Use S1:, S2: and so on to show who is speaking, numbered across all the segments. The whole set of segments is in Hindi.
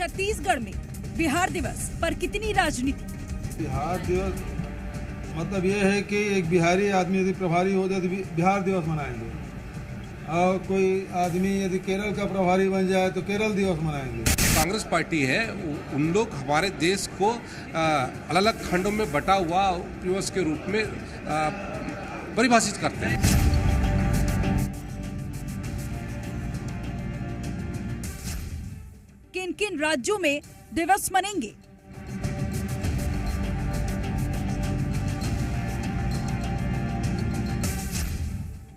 S1: छत्तीसगढ़ में बिहार दिवस पर कितनी राजनीति।
S2: बिहार दिवस मतलब ये है कि एक बिहारी आदमी यदि प्रभारी हो जाए तो बिहार दिवस मनाएंगे, और कोई आदमी यदि केरल का प्रभारी बन जाए तो केरल दिवस मनाएंगे।
S3: कांग्रेस पार्टी है, उन लोग हमारे देश को अलग अलग खंडों में बटा हुआ दिवस के रूप में परिभाषित करते हैं।
S1: किन किन राज्यों में दिवस मनेंगे?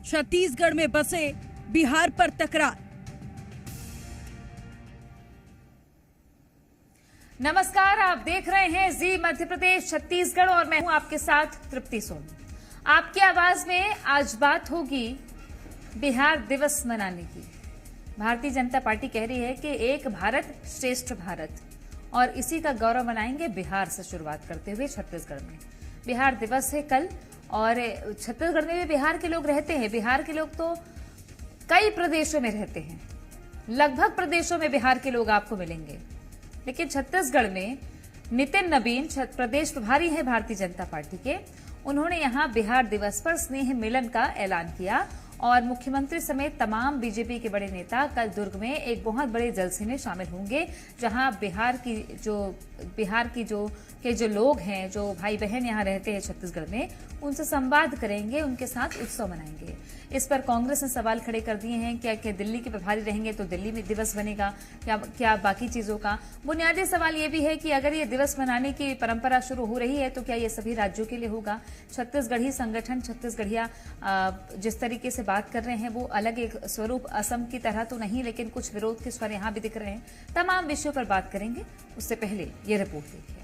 S1: छत्तीसगढ़ में बसे बिहार पर तकरार।
S4: नमस्कार, आप देख रहे हैं जी मध्य प्रदेश छत्तीसगढ़ और मैं हूं आपके साथ तृप्ति सोम। आपकी आवाज में आज बात होगी बिहार दिवस मनाने की। भारतीय जनता पार्टी कह रही है कि एक भारत श्रेष्ठ भारत, और इसी का गौरव मनाएंगे बिहार से शुरुआत करते हुए छत्तीसगढ़ में। बिहार दिवस है कल, और छत्तीसगढ़ में भी बिहार के लोग रहते हैं। बिहार के लोग तो कई प्रदेशों में रहते हैं, लगभग प्रदेशों में बिहार के लोग आपको मिलेंगे, लेकिन छत्तीसगढ़ में नितिन नबीन प्रदेश प्रभारी है भारतीय जनता पार्टी के। उन्होंने यहां बिहार दिवस पर स्नेह मिलन का ऐलान किया, और मुख्यमंत्री समेत तमाम बीजेपी के बड़े नेता कल दुर्ग में एक बहुत बड़े जलसे में शामिल होंगे, जहां बिहार की जो लोग हैं, जो भाई बहन यहां रहते हैं छत्तीसगढ़ में, उनसे संवाद करेंगे, उनके साथ उत्सव मनाएंगे। इस पर कांग्रेस ने सवाल खड़े कर दिए हैं। क्या दिल्ली के प्रभारी रहेंगे तो दिल्ली में दिवस बनेगा, क्या बाकी चीजों का? बुनियादी सवाल ये भी है कि अगर ये दिवस मनाने की परंपरा शुरू हो रही है तो क्या ये सभी राज्यों के लिए होगा? छत्तीसगढ़ी संगठन, छत्तीसगढ़िया जिस तरीके से बात कर रहे हैं वो अलग एक स्वरूप, असम की तरह तो नहीं, लेकिन कुछ विरोध के स्वर यहां भी दिख रहे हैं। तमाम विषयों पर बात करेंगे, उससे पहले ये रिपोर्ट देखिए।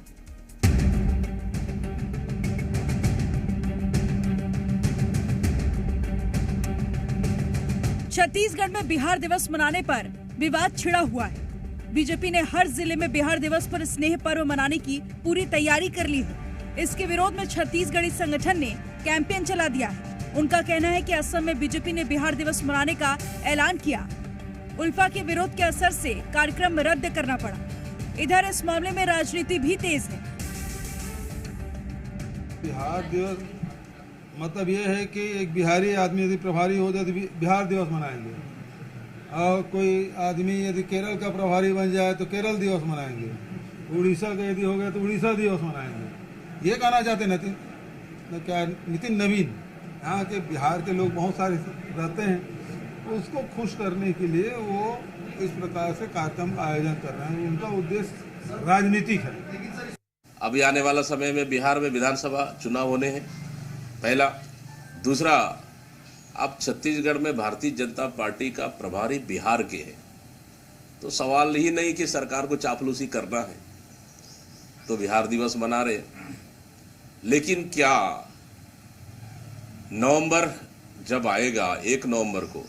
S1: छत्तीसगढ़ में बिहार दिवस मनाने पर विवाद छिड़ा हुआ है। बीजेपी ने हर जिले में बिहार दिवस पर स्नेह पर्व मनाने की पूरी तैयारी कर ली है। इसके विरोध में छत्तीसगढ़ी संगठन ने कैंपेन चला दिया है। उनका कहना है कि असम में बीजेपी ने बिहार दिवस मनाने का ऐलान किया। उल्फा के विरोध के असर से कार्यक्रम रद्द करना पड़ा। इधर इस मामले में राजनीति भी तेज है।
S2: बिहार दिवस मतलब ये है कि एक बिहारी आदमी यदि प्रभारी हो जाए तो बिहार दिवस मनाएंगे, और कोई आदमी यदि केरल का प्रभारी बन जाए तो केरल दिवस मनाएंगे। उड़ीसा का यदि हो गया तो उड़ीसा दिवस मनाएंगे। ये कहना चाहते नितिन नबीन। यहाँ के बिहार के लोग बहुत सारे रहते हैं, उसको खुश करने के लिए वो इस प्रकार से कार्यक्रम आयोजन कर रहे हैं। उनका उद्देश्य राजनीतिक है।
S5: अभी आने वाला समय में बिहार में विधानसभा चुनाव होने हैं, पहला। दूसरा, अब छत्तीसगढ़ में भारतीय जनता पार्टी का प्रभारी बिहार के है, तो सवाल ही नहीं कि सरकार को चापलूसी करना है तो बिहार दिवस मना रहे। लेकिन क्या नवंबर जब आएगा 1 नवंबर को,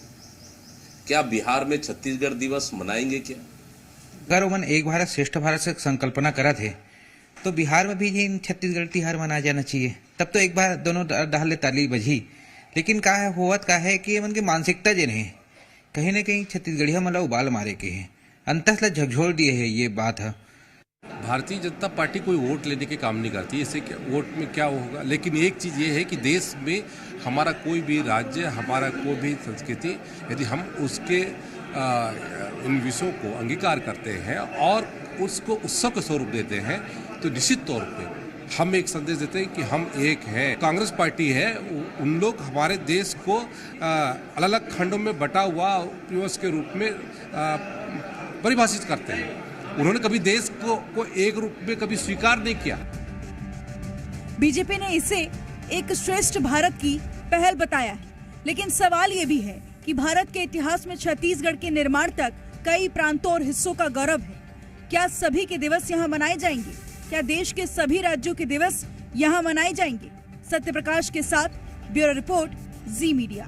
S5: क्या बिहार में छत्तीसगढ़ दिवस मनाएंगे क्या?
S6: अगर उमन एक भारत श्रेष्ठ भारत से संकल्पना करा थे तो बिहार में भी छत्तीसगढ़ तिहार मनाया जाना चाहिए। तब तो एक बार दोनों डाले ताली बजी। लेकिन का है होवत का है कि मन की मानसिकता जे है कहीं न कहीं छत्तीसगढ़िया मतलब उबाल मारे के है, अंतस झकझोर दिए है। ये बात है,
S3: भारतीय जनता पार्टी कोई वोट लेने के काम नहीं करती, इससे वोट में क्या होगा। लेकिन एक चीज़ ये है कि देश में हमारा कोई भी राज्य, हमारा कोई भी संस्कृति, यदि हम उसके इन विषयों को अंगीकार करते हैं और उसको उत्सव के स्वरूप देते हैं, तो निश्चित तौर पे हम एक संदेश देते हैं कि हम एक हैं। कांग्रेस पार्टी है, उन लोग हमारे देश को अलग अलग खंडों में बटा हुआ दिवस के रूप में परिभाषित करते हैं। उन्होंने कभी देश को एक रूप में कभी स्वीकार नहीं किया।
S1: बीजेपी ने इसे एक श्रेष्ठ भारत की पहल बताया है, लेकिन सवाल ये भी है कि भारत के इतिहास में छत्तीसगढ़ के निर्माण तक कई प्रांतों और हिस्सों का गौरव है। क्या सभी के दिवस यहाँ मनाए जाएंगे? क्या देश के सभी राज्यों के दिवस यहाँ मनाए जाएंगे? सत्य प्रकाश के साथ ब्यूरो रिपोर्ट, जी मीडिया।